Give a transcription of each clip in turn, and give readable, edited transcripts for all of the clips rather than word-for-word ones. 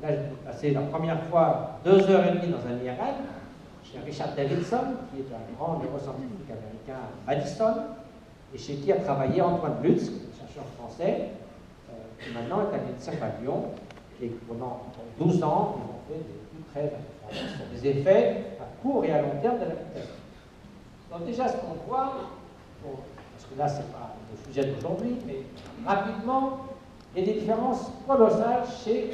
Là, j'ai passé la première fois 2h30 dans un IRM chez Richard Davidson, qui est un grand neuroscientifique américain à Madison, et chez qui a travaillé Antoine Lutz, chercheur français, qui maintenant est à l'INSERM à Lyon, et pendant 12 ans, ils ont fait des études très intéressantes sur des effets à court et à long terme de la mutation. Donc déjà, ce qu'on voit, parce que là, ce n'est pas le sujet d'aujourd'hui, mais rapidement, il y a des différences colossales chez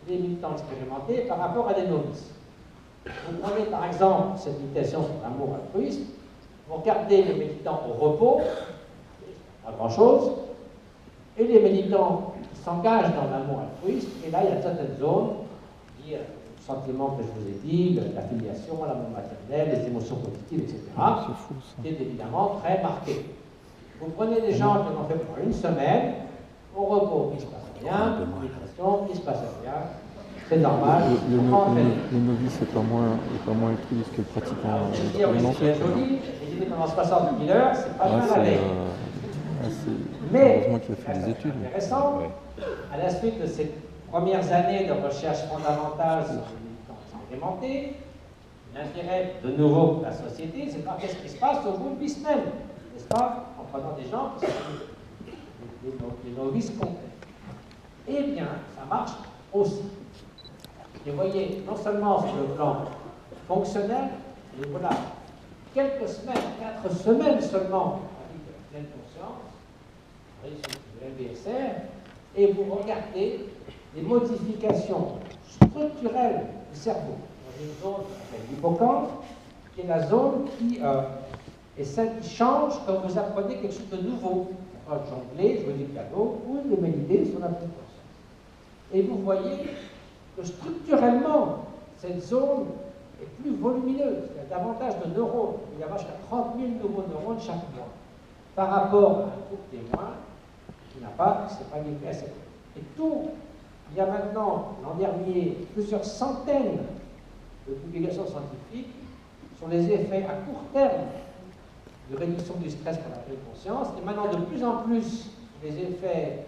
les militants expérimentés par rapport à des novices. Vous prenez par exemple cette mutation sur l'amour altruiste, vous regardez les militants au repos, pas grand-chose, et les militants qui s'engagent dans l'amour altruiste, et là il y a certaines zones qui, le sentiment que je vous ai dit, l'affiliation, l'amour maternel, les émotions positives, etc., qui est évidemment très marqué. Vous prenez des gens qui l'ont fait pendant une semaine, au repos, il ne se passe rien, mutation, il ne se passe rien. C'est normal. Le novice n'est pas moins altruiste que le pratiquant expérimenté. C'est joli, j'ai dit pendant 60 000 heures, c'est pas mal allé. Mais, heureusement qu'il a fait des études. Intéressant, à la suite de ces premières années de recherche fondamentale sur les militants expérimentés, l'intérêt de nouveau pour la société, c'est de voir qu'est-ce qui se passe au bout de 8 semaines, n'est-ce pas, en prenant des gens qui sont des novices complets. Eh bien, ça marche aussi. Et vous voyez, non seulement sur le plan fonctionnel, mais voilà, quelques semaines, 4 semaines seulement, avec pleine conscience, de l'MBSR, et vous regardez les modifications structurelles du cerveau. Dans une zone qui s'appelle l'hippocampe, qui est la zone qui est celle qui change quand vous apprenez quelque chose de nouveau. Pas jongler, jouer du piano, ou de méditer sur la pleine conscience. Et vous voyez que structurellement, cette zone est plus volumineuse. Il y a davantage de neurones. Il y a jusqu'à 30 000 nouveaux neurones chaque mois. Par rapport à un groupe témoin qui n'a pas, c'est pas lié à cette. Et tout, il y a maintenant, l'an dernier, plusieurs centaines de publications scientifiques sur les effets à court terme de réduction du stress pour la pleine conscience, et maintenant de plus en plus les effets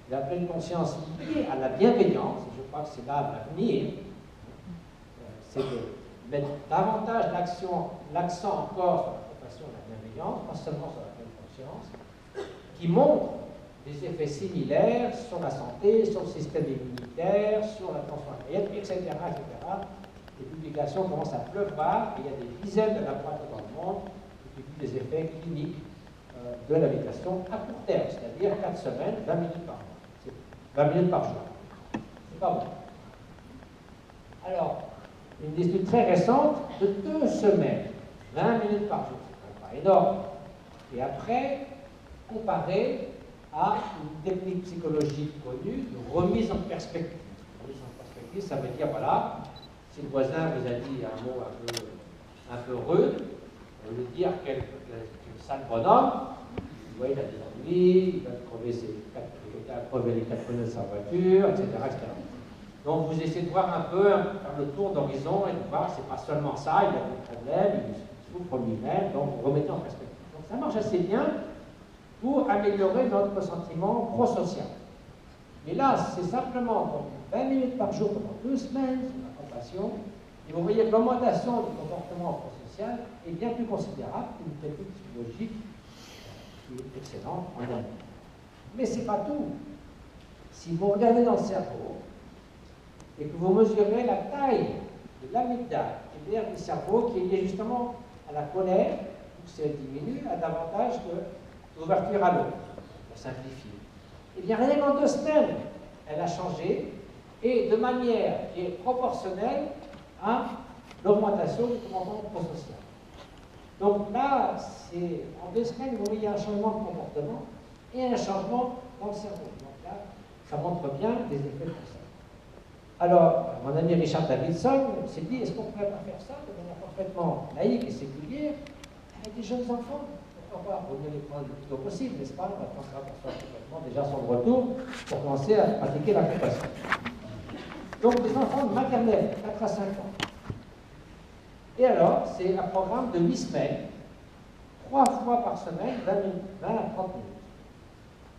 de la pleine conscience liés à la bienveillance. Je crois que c'est là l'avenir, c'est de mettre davantage l'accent encore sur la compassion et la bienveillance, pas seulement sur la pleine conscience, qui montre des effets similaires sur la santé, sur le système immunitaire, sur la tension artérielle, etc., etc. Les publications commencent à pleuvoir, et il y a des dizaines de laboratoires dans le monde qui publient des effets cliniques de la méditation à court terme, c'est-à-dire 4 semaines, 20 minutes par mois. 20 minutes par jour. C'est pas bon. Alors, une étude très récente de 2 semaines, 20 minutes par jour, c'est pas énorme. Et après, comparé à une technique psychologique connue de remise en perspective. Remise en perspective, ça veut dire, voilà, si le voisin vous a dit un mot un peu rude, au lieu de dire quel sale bonhomme, vous voyez, il a des ennuis, il va crever les 4 pneus de sa voiture, etc., etc. Donc vous essayez de voir un peu, faire le tour d'horizon et de voir, c'est pas seulement ça, il a des problèmes, il souffre lui-même, donc vous remettez en perspective. Donc ça marche assez bien pour améliorer notre sentiment prosocial. Mais là, c'est simplement 20 minutes par jour pendant 2 semaines sur la compassion, et vous voyez que l'augmentation du comportement prosocial est bien plus considérable qu'une technique psychologique qui est excellente en amont. Mais ce n'est pas tout. Si vous regardez dans le cerveau et que vous mesurez la taille de l'amygdale, qui est l'aire du cerveau qui est liée justement à la colère, si elle diminue, a davantage d'ouverture à l'autre, pour simplifier. Eh bien, rien qu'en 2 semaines, elle a changé, et de manière qui est proportionnelle à l'augmentation du comportement prosocial. Donc là, en 2 semaines, vous voyez un changement de comportement et un changement dans le cerveau. Donc là, ça montre bien des effets comme ça. Alors, mon ami Richard Davidson s'est dit, est-ce qu'on ne pourrait pas faire ça de manière parfaitement laïque et séculière avec des jeunes enfants? Pourquoi pas? Vaut mieux les prendre le plus tôt possible, n'est-ce pas? Maintenant, ça va complètement déjà sur le retour pour commencer à pratiquer la compassion. Donc, des enfants de maternelle, 4 à 5 ans. Et alors, c'est un programme de 8 semaines, 3 fois par semaine, 20 à 30 minutes.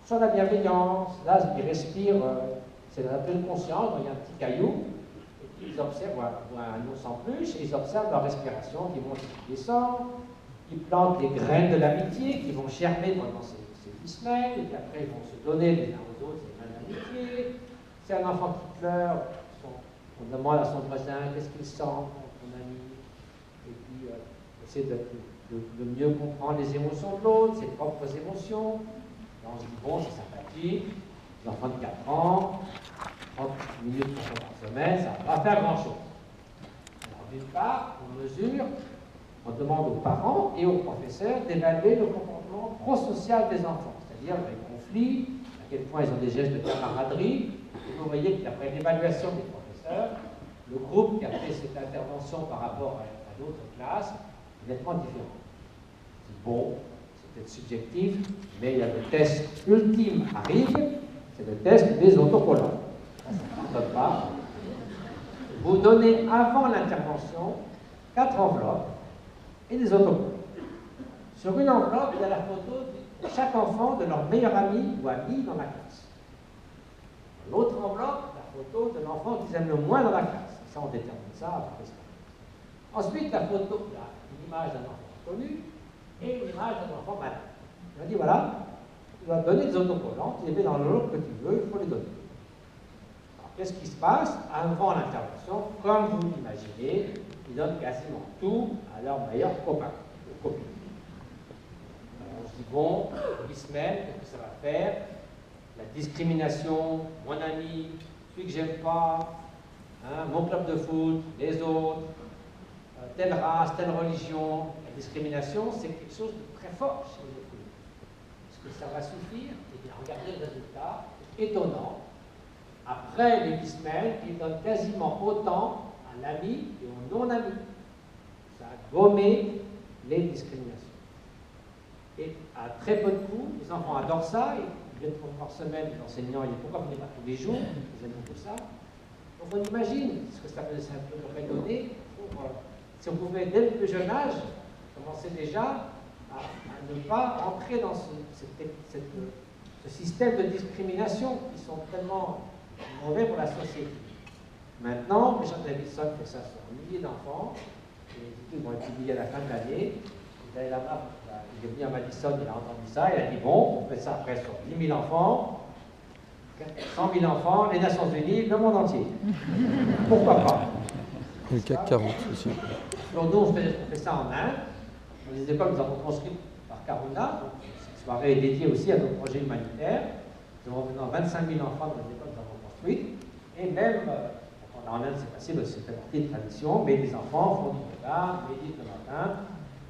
Sur la bienveillance, là, il respire C'est la pleine conscience, il y a un petit caillou, et puis ils observent, ou un ours en peluche, et ils observent leur respiration qui monte et qui descend. Ils plantent les graines de l'amitié qui vont germer pendant ces 10 semaines, et puis après ils vont se donner les uns aux autres ces graines d'amitié. C'est un enfant qui pleure, on demande à son voisin qu'est-ce qu'il sent, son ami, et puis essayer de mieux comprendre les émotions de l'autre, ses propres émotions. Là, on se dit, bon, c'est sympathique, les enfants de 4 ans, 30 minutes par semaine, ça ne va pas faire grand-chose. Alors, d'une part, on mesure, on demande aux parents et aux professeurs d'évaluer le comportement prosocial des enfants, c'est-à-dire les conflits, à quel point ils ont des gestes de camaraderie. Et vous voyez que d'après l'évaluation des professeurs, le groupe qui a fait cette intervention par rapport à d'autres classes est nettement différent. Bon, c'est peut-être subjectif, mais il y a le test ultime arrive, c'est le test des autocollants. Ça ne pardonne pas. Vous donnez avant l'intervention 4 enveloppes et des autocollants. Sur une enveloppe, il y a la photo de chaque enfant de leur meilleur ami ou amie dans la classe. Dans l'autre enveloppe, la photo de l'enfant qu'ils aiment le moins dans la classe. Ça, on détermine ça après ça. Ensuite, la photo, l'image d'un enfant connu et l'image d'un enfant malade. On a dit, voilà, tu dois donner des autocollants, tu les mets dans l'ordre que tu veux, il faut les donner. Alors, qu'est-ce qui se passe avant l'intervention? Comme vous l'imaginez, ils donnent quasiment tout à leur meilleur copain ou copine. Alors, on se dit, bon, 8 semaines, qu'est-ce que ça va faire? La discrimination, mon ami, celui que j'aime pas, hein, mon club de foot, les autres, telle race, telle religion. La discrimination, c'est quelque chose de très fort chez les filles. Est-ce que ça va suffire? Eh bien, regardez le résultat, étonnant. Après les 10 semaines, ils donnent quasiment autant à l'ami et au non-ami. Ça a gommé les discriminations. Et à très peu de coups, les enfants adorent ça. Ils viennent par semaine, les enseignants, ils disent pourquoi vous venez pas tous les jours? Ils aiment beaucoup ça. Donc on imagine ce que ça peut donner pour, si on pouvait, dès le plus jeune âge, commencer déjà à ne pas entrer dans ce système de discrimination qui sont tellement mauvais pour la société. Maintenant, Richard Davidson fait ça sur milliers d'enfants, et les études vont être publiées à la fin de l'année. Il est là-bas, il est venu à Madison, il a entendu ça, il a dit bon, on fait ça après sur 10 000 enfants, 100 000 enfants, les Nations Unies, le monde entier. Pourquoi pas? Le CAC 40 aussi. Donc nous, on fait ça en Inde, dans les écoles que nous avons construites par Karuna. Donc, cette soirée est dédiée aussi à nos projets humanitaires. Nous avons maintenant 25 000 enfants dans les écoles que nous avons construites. Et même, en Inde c'est facile, c'est fait partie de tradition, mais les enfants font du yoga, méditent le matin.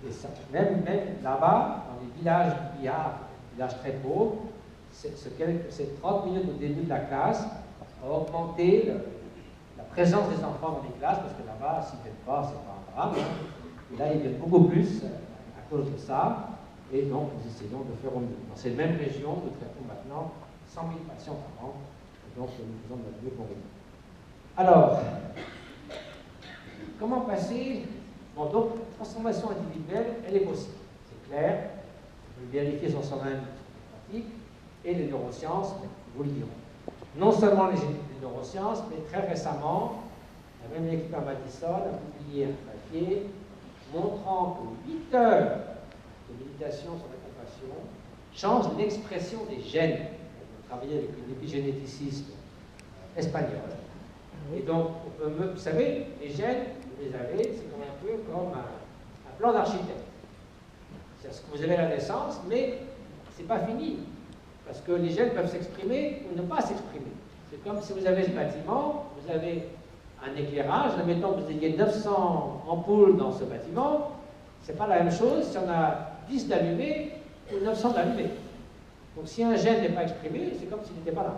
Et ça, même là-bas, dans les villages du Bihar, des villages très pauvres, ces 30 minutes au début de la classe a augmenté la présence des enfants dans les classes, parce que là-bas, s'ils ne viennent pas, c'est pas un drame. Hein. Et là, ils viennent beaucoup plus à cause de ça. Et donc, nous essayons de faire au mieux. Dans cette même région, nous traitons maintenant 100 000 patients par an. Et donc, nous faisons de notre mieux pour eux. Alors, comment passer? Bon, donc, la transformation individuelle, elle est possible. C'est clair. On peut le vérifier sur son pratique. Et les neurosciences, vous le diront. Non seulement les neurosciences, mais très récemment, la même équipe à Madison a publié un papier montrant que 8 heures de méditation sur la compassion changent l'expression des gènes. On a travaillé avec une épigénéticiste espagnole. Et donc, vous savez, les gènes, vous les avez, c'est comme un peu comme un plan d'architecte. C'est ce que vous avez à la naissance, mais ce n'est pas fini. Parce que les gènes peuvent s'exprimer ou ne pas s'exprimer. C'est comme si vous avez ce bâtiment, vous avez un éclairage, admettons que vous ayez 900 ampoules dans ce bâtiment, ce n'est pas la même chose si on a 10 d'allumés ou 900 d'allumés. Donc si un gène n'est pas exprimé, c'est comme s'il n'était pas là.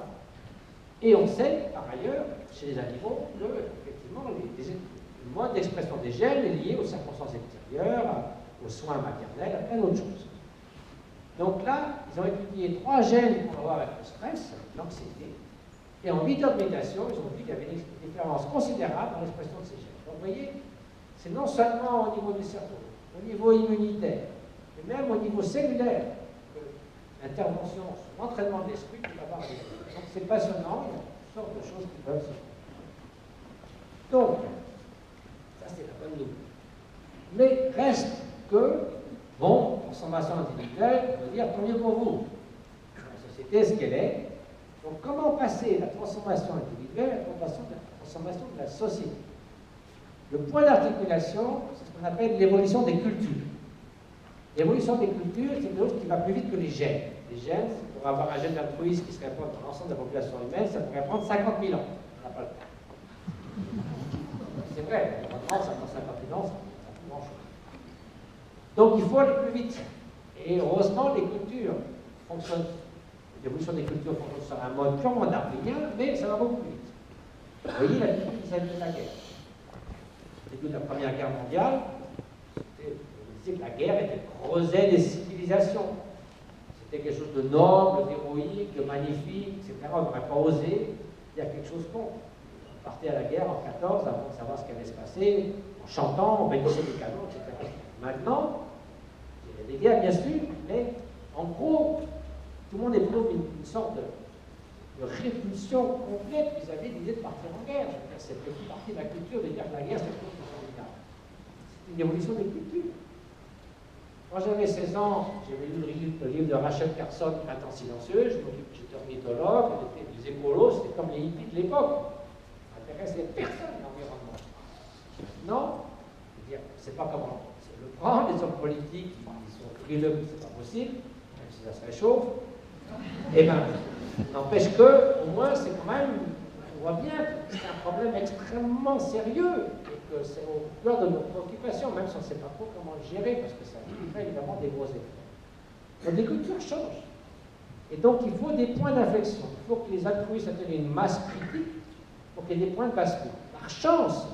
Et on sait, par ailleurs, chez les animaux, que effectivement, le mode d'expression des gènes est lié aux circonstances extérieures, aux soins maternels, à plein d'autres choses. Donc là, ils ont étudié 3 gènes pour avoir avec le stress, l'anxiété, et en 8 heures de méditation, ils ont vu qu'il y avait une différence considérable dans l'expression de ces gènes. Donc vous voyez, c'est non seulement au niveau du cerveau, au niveau immunitaire, mais même au niveau cellulaire, que l'intervention sur l'entraînement de l'esprit peut avoir des effets. Donc c'est passionnant, il y a toutes sortes de choses qui peuvent se faire. Donc, ça c'est la bonne nouvelle. Mais reste que, bon, transformation individuelle, on veut dire tant mieux pour vous. La société est ce qu'elle est. Donc, comment passer de la transformation individuelle à la transformation de la société? Le point d'articulation, c'est ce qu'on appelle l'évolution des cultures. L'évolution des cultures, c'est quelque chose qui va plus vite que les gènes. Les gènes, pour avoir un gène altruiste qui se répand dans l'ensemble de la population humaine, ça pourrait prendre 50 000 ans. On n'a pas le temps. C'est vrai, ça prend 50 000 ans, ça ne grand chose. Donc il faut aller plus vite. Et heureusement, les cultures fonctionnent. L'évolution des cultures fonctionne sur un mode purement darwinien, mais ça va beaucoup plus vite. Vous voyez la difficulté vis-à-vis de la guerre. Au début de la Première Guerre mondiale, on disait que la guerre était le creuset des civilisations. C'était quelque chose de noble, d'héroïque, de magnifique, etc. On n'aurait pas osé dire quelque chose contre. On partait à la guerre en 14 avant de savoir ce qui allait se passer, en chantant, on bénissait des canons, etc. Maintenant, il y a des guerres, bien sûr, mais en gros, tout le monde éprouve une sorte de répulsion complète vis-à-vis de l'idée de partir en guerre. C'est plus partie de la culture de dire que la guerre, c'est quelque chose de formidable. C'est une évolution des cultures. Quand j'avais 16 ans, j'avais lu le livre de Rachel Carson, Printemps silencieux. J'étais ornithologue, les écolos, c'était comme les hippies de l'époque. Ça n'intéressait personne, l'environnement. Maintenant, je veux dire, c'est pas comment le prendre, les hommes politiques, ils sont frileux, c'est pas possible, même si ça se réchauffe. Eh bien, n'empêche que, au moins, c'est quand même, on voit bien que c'est un problème extrêmement sérieux et que c'est au cœur de nos préoccupations, même si on ne sait pas trop comment le gérer, parce que ça impliquerait évidemment des gros efforts. Donc les cultures changent. Et donc il faut des points d'inflexion. Il faut que les altruistes atteignent une masse critique pour qu'il y ait des points de bascule. Par chance,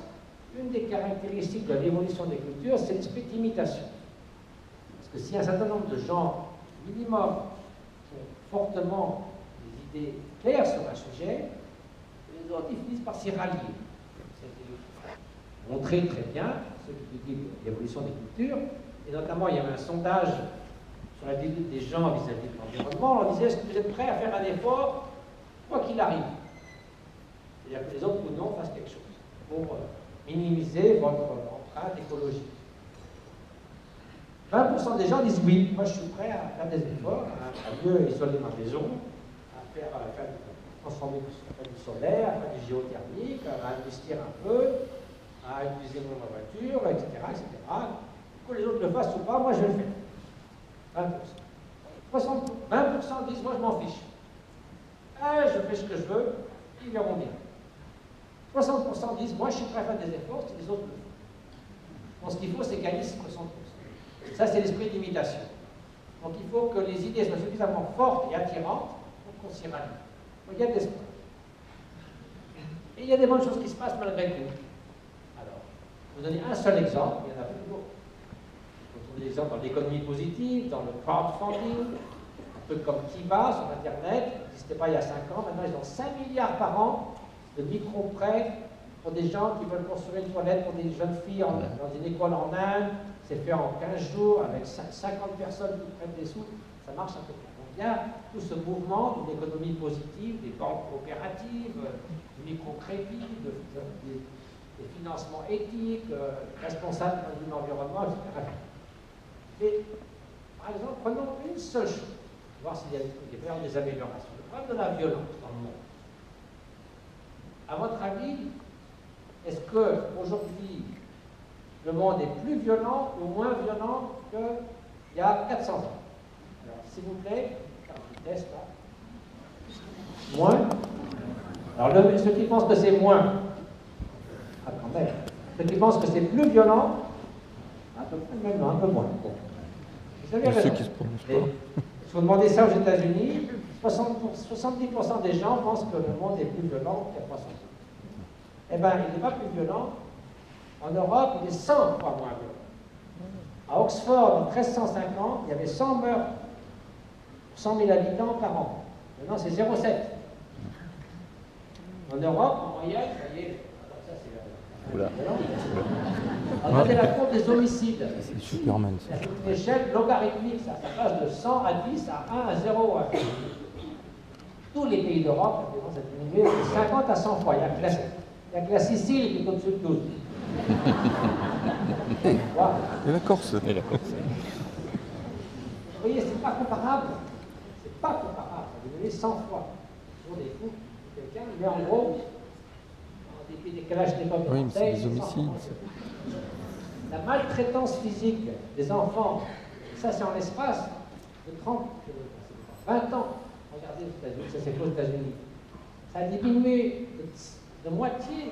une des caractéristiques de l'évolution des cultures, c'est l'esprit d'imitation. Parce que si un certain nombre de gens, minimum, ont fortement des idées claires sur un sujet, les autres ils finissent par s'y rallier. C'est montré très bien, ceux qui disent l'évolution des cultures, et notamment il y avait un sondage sur l'attitude des gens vis-à-vis de l'environnement, on leur disait est-ce que vous êtes prêts à faire un effort, quoi qu'il arrive? C'est-à-dire que les autres ou non fassent quelque chose pour minimiser votre empreinte écologique. 20% des gens disent oui, moi je suis prêt à faire des efforts, à mieux isoler ma maison, à transformer du solaire, à faire du géothermique, à investir un peu, à utiliser moins ma voiture, etc., etc. Que les autres le fassent ou pas, moi je vais le faire. 20%. 20% disent moi je m'en fiche. Je fais ce que je veux, ils verront bien. 60% disent moi je suis prêt à faire des efforts si les autres le font. Donc ce qu'il faut c'est gagner 60%. Ça c'est l'esprit d'imitation. Donc il faut que les idées soient suffisamment fortes et attirantes pour qu'on s'y rallie. Donc il y a de l'espoir. Et il y a des bonnes choses qui se passent malgré tout. Alors, je vais vous donner un seul exemple, il y en a plus d'autres. Vous trouvez des exemples dans l'économie positive, dans le crowdfunding, un peu comme Kiva sur Internet, qui n'existait pas il y a 5 ans, maintenant ils ont 5 milliards par an de micro-prêts pour des gens qui veulent construire une toilette pour des jeunes filles dans une école en Inde. C'est fait en 15 jours avec 50 personnes qui prennent des sous, ça marche un peu bien. Donc il y a tout ce mouvement d'une économie positive, des banques coopératives, du microcrédit, des financements éthiques, responsables de l'environnement, etc. Et par exemple, prenons une seule chose, voir s'il y a des améliorations. Le problème de la violence dans le monde. À votre avis, est-ce qu'aujourd'hui, le monde est plus violent ou moins violent qu'il y a 400 ans? Alors, s'il vous plaît, je teste là. Moins. Alors, ceux qui pensent que c'est moins, attendez, ceux qui pensent que c'est plus violent, à peu près même, un peu moins. Bon. Vous savez, ceux qui se prononcent pas. Si vous demandez ça aux États-Unis, 70% des gens pensent que le monde est plus violent qu'il y a 300 ans. Eh bien, il n'est pas plus violent. En Europe, il est 100 fois moins violent. À Oxford, en 1350, il y avait 100 meurtres pour 100 000 habitants par an. Maintenant, c'est 0,7. En Europe, en moyenne, vous voyez, ça c'est regardez la courbe des homicides. C'est Superman, ça. C'est une échelle logarithmique, ça passe de 100 à 10 à 1 à 0. tous les pays d'Europe, la violence a diminué de 50 à 100 fois. Il n'y a que la Sicile qui est au-dessus de 12. Voilà. Et la Corse. Et la Corse. Vous voyez, c'est pas comparable. C'est pas comparable. Ça a diminué 100 fois. Toujours des fous, quelqu'un, mais en gros, en dépit des décalages des pommes de Oui, mais c'est Marseille, des homicides. la maltraitance physique des enfants, ça c'est en l'espace de 30, 20 ans. Regardez aux États-Unis, ça c'est aux États-Unis. Ça a diminué de moitié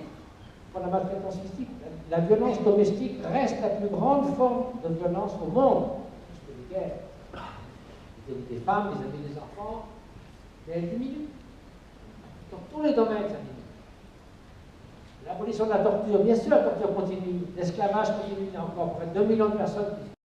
pour la maltraitance physique. La violence domestique reste la plus grande forme de violence au monde. Parce que les guerres, vis-à-vis des femmes, vis-à-vis des enfants, mais elle diminue. Dans tous les domaines, ça diminue. L'abolition de la torture, bien sûr, la torture continue. L'esclavage continue. Il y a encore près de 2 millions de personnes qui